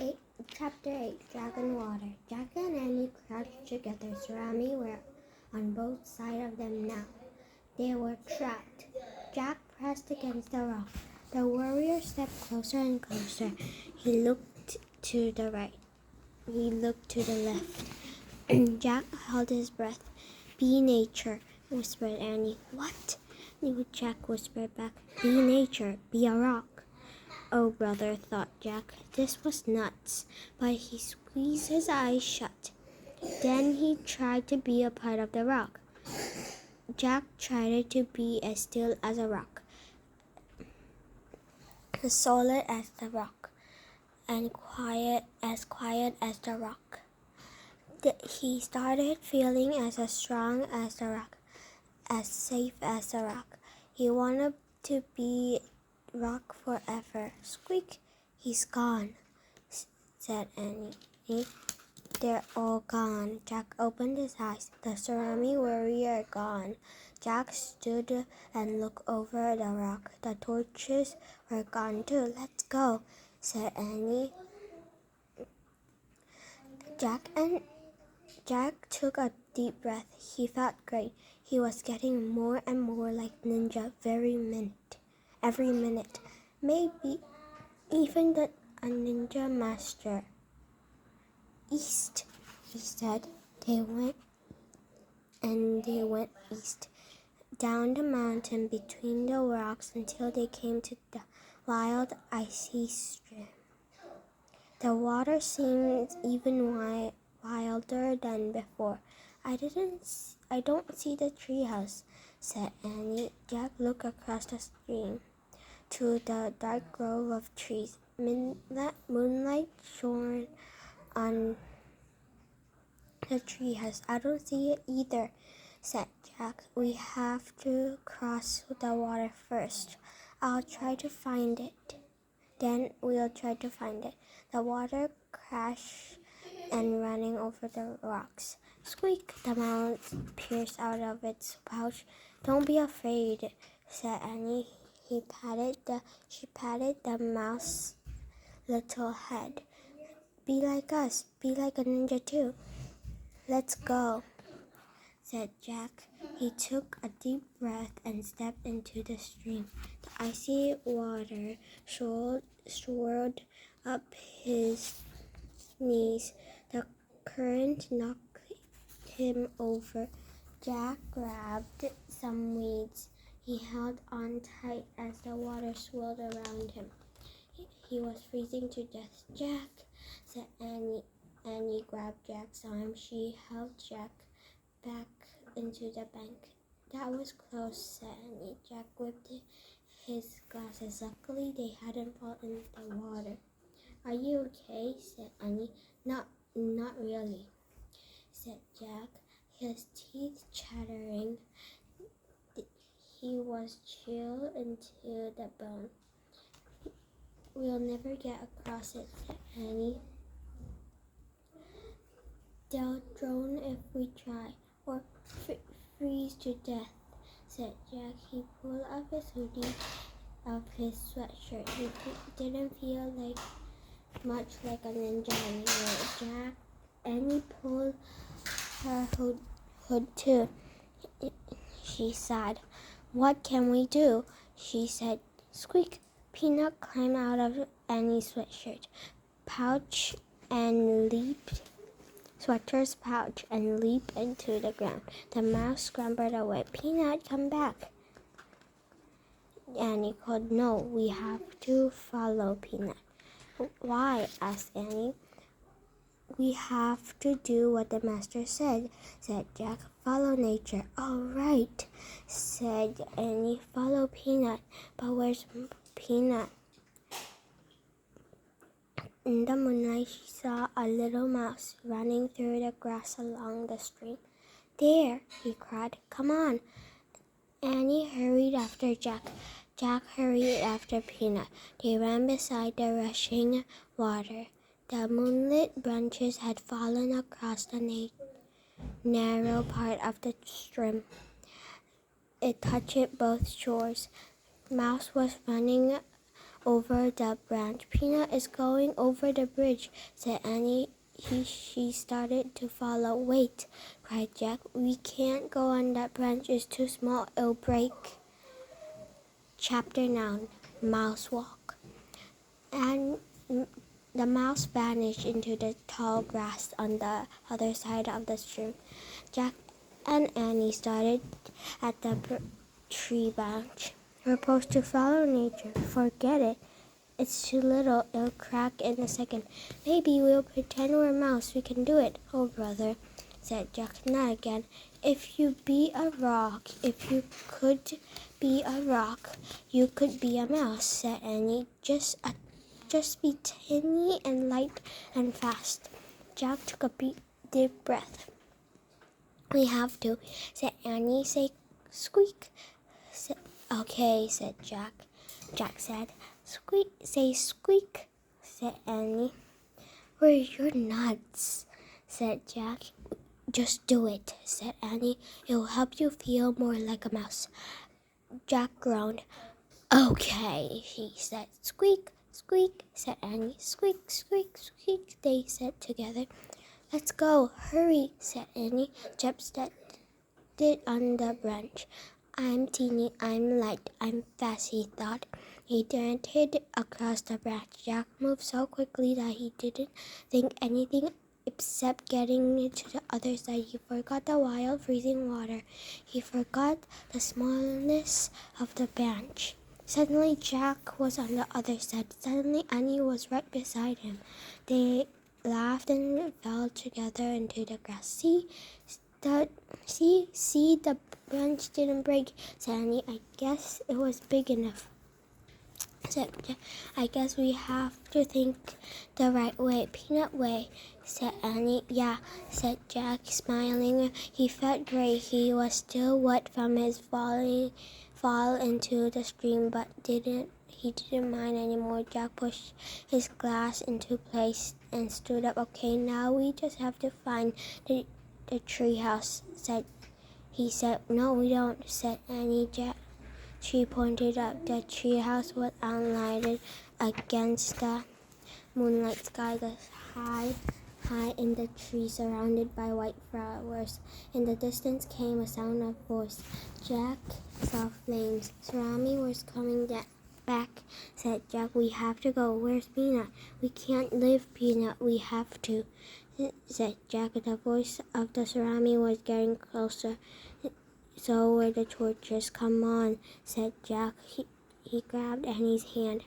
8, Chapter 8, Jack and Water. Jack and Annie crouched together. Surami were on both sides of them now. They were trapped. Jack pressed against the rock. The warrior stepped closer and closer. He looked to the right. He looked to the left. Jack held his breath. "Be nature," whispered Annie. "What?" Jack whispered back. "Be nature. Be a rock." "Oh, brother," thought Jack. This was nuts, but he squeezed his eyes shut. Then he tried to be a part of the rock. Jack tried to be as still as a rock, as solid as the rock, and quiet as the rock. He started feeling as strong as the rock, as safe as the rock. He wanted to be rock forever. Squeak! "He's gone," said Annie. "They're all gone." Jack opened his eyes. The Surami warrior gone. Jack stood and looked over the rock. The torches were gone too. "Let's go," said Annie. Jack took a deep breath. He felt great. He was getting more and more like Ninja every minute. Maybe even a ninja master. "East," he said. They went east, down the mountain between the rocks until they came to the wild, icy stream. The water seemed even wilder than before. I don't see the treehouse," said Annie. Jack looked across the stream to the dark grove of trees. Moonlight shone on the treehouse. "I don't see it either," said Jack. "We have to cross the water first. I'll try to find it. Then we'll try to find it." The water crashed and running over the rocks. "Squeak!" The mouse peered out of its pouch. "Don't be afraid," said Annie. She patted the mouse's little head. "Be like us. Be like a ninja too." "Let's go," said Jack. He took a deep breath and stepped into the stream. The icy water swirled up his knees. The current knocked him over. Jack grabbed some weeds. He held on tight as the water swirled around him. He was freezing to death. "Jack," said Annie. Annie grabbed Jack's arm. She helped Jack back into the bank. "That was close," said Annie. Jack whipped his glasses. Luckily, they hadn't fallen in the water. "Are you okay?" said Annie. Not really," said Jack, his teeth chattering. He was chilled into the bone. "We'll never get across it," said Annie. "They'll drown if we try, or freeze to death," said Jack. He pulled up his hoodie of his sweatshirt. He didn't feel much like a ninja anymore. Annie pulled her hood too. She sighed. "What can we do?" she said. Squeak! Peanut climbed out of Annie's sweater's pouch and leaped into the ground. The mouse scrambled away. "Peanut, come back!" Annie called. "No, we have to follow Peanut." "Why?" asked Annie. "We have to do what the master said," said Jack. "Follow nature." "All right," said Annie. "Follow Peanut." "But where's Peanut?" In the moonlight, she saw a little mouse running through the grass along the stream. "There!" he cried. "Come on!" Annie hurried after Jack. Jack hurried after Peanut. They ran beside the rushing water. The moonlit branches had fallen across the narrow part of the stream. It touched both shores. Mouse was running over the branch. Peanut is going over the bridge, said Annie. She started to follow. Wait, cried Jack. We can't go on that branch. It's too small. It'll break. Chapter 9. Mouse Walk. And the mouse vanished into the tall grass on the other side of the stream. Jack and Annie started at the tree branch. We're supposed to follow nature. Forget it. It's too little. It'll crack in a second. Maybe we'll pretend we're a mouse. We can do it. Oh, brother, said Jack. Not again. If you could be a rock, you could be a mouse, said Annie. Just be tiny and light and fast. Jack took a deep breath. We have to, said Annie. Say squeak. Okay, said Jack. Jack said, squeak. Say squeak, said Annie. Well, you're nuts, said Jack. Just do it, said Annie. It will help you feel more like a mouse. Jack groaned. Okay, he said. Squeak, squeak, said Annie. Squeak, squeak, squeak, they said together. Let's go, hurry, said Annie. Jack stepped on the branch. I'm teeny, I'm light, I'm fast, he thought. He darted across the branch. Jack moved so quickly that he didn't think anything except getting to the other side. He forgot the wild freezing water. He forgot the smallness of the branch. Suddenly Jack was on the other side. Suddenly Annie was right beside him. They laughed and fell together into the grass. See, the branch didn't break, said Annie. I guess it was big enough. Said Jack. I guess we have to think the right way. Peanut way, said Annie. Yeah, said Jack, smiling. He felt great. He was still wet from his fall into the stream, but he didn't mind anymore. Jack pushed his glass into place and stood up. Okay, now we just have to find the tree house, he said. No, we don't, said Annie. She pointed up. The tree house was outlined against the moonlight sky, the high in the tree, surrounded by white flowers. In the distance came a sound of voice. Jack saw flames. Surami was coming back, said Jack. We have to go. Where's Peanut? We can't leave Peanut. We have to, said Jack. The voice of the Surami was getting closer. So were the torches. Come on, said Jack. He grabbed Annie's hand.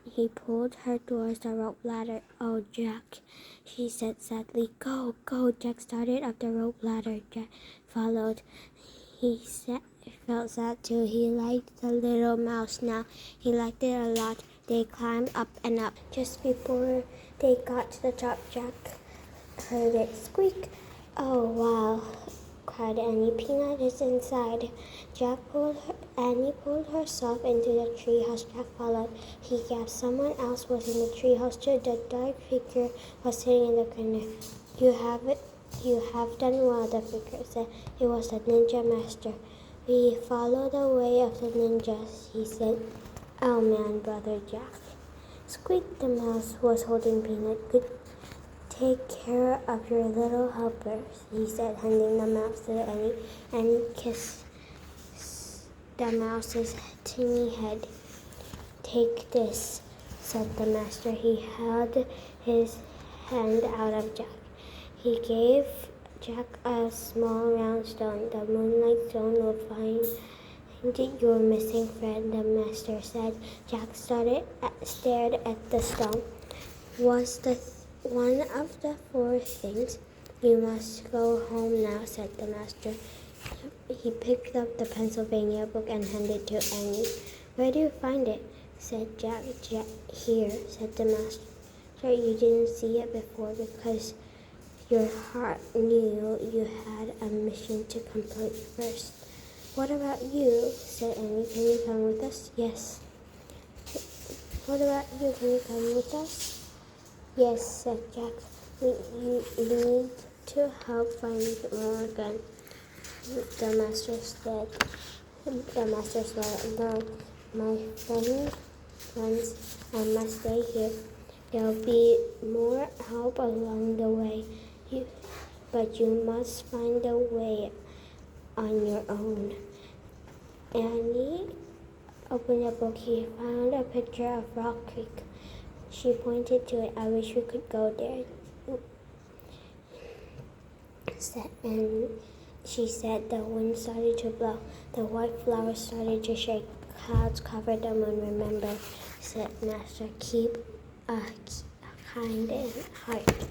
He pulled her towards the rope ladder. Oh, Jack, she said sadly. Go, go. Jack started up the rope ladder. Jack followed. He felt sad too. He liked the little mouse now. He liked it a lot. They climbed up and up. Just before they got to the top, Jack heard it squeak. Oh, wow, cried Annie. Peanut is inside. Annie pulled herself into the treehouse. Jack followed. He gasped. Someone else was in the treehouse too. The dark figure was sitting in the corner. You have done well, the figure said. It was the ninja master. We follow the way of the ninjas, he said. Oh man, brother Jack. Squeak the mouse was holding Peanut. Good. Take care of your little helpers, he said, handing the mouse to Annie and kissed the mouse's teeny head. Take this, said the master. He held his hand out of Jack. He gave Jack a small round stone. The moonlight stone will find your missing friend, the master said. Jack stared at the stone. Was the one of the 4 things. You must go home now, said the master. He picked up the Pennsylvania book and handed it to Annie. Where do you find it? Said Jack. Here, said the master. You didn't see it before because your heart knew you had a mission to complete first. What about you? Said Annie. Can you come with us? Yes. What about you? Can you come with us? Yes, said Jack. We need to help find Morgan. The master said, no, my friend once I must stay here. There'll be more help along the way, but you must find a way on your own. Annie opened a book. He found a picture of Rock Creek. She pointed to it. I wish we could go there. And she said the wind started to blow. The white flowers started to shake. Clouds covered the moon. Remember, said Master, keep a kind heart.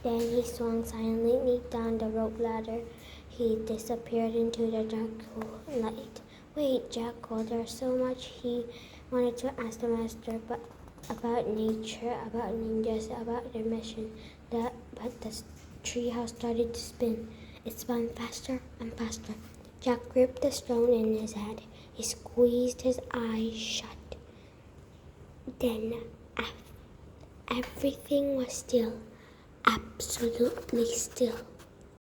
Then he swung silently down the rope ladder. He disappeared into the dark light. Wait, Jack called. There's so much he wanted to ask the master, but about nature, about ninjas, about their mission. But the treehouse started to spin. It spun faster and faster. Jack gripped the stone in his head. He squeezed his eyes shut. Then everything was still, absolutely still.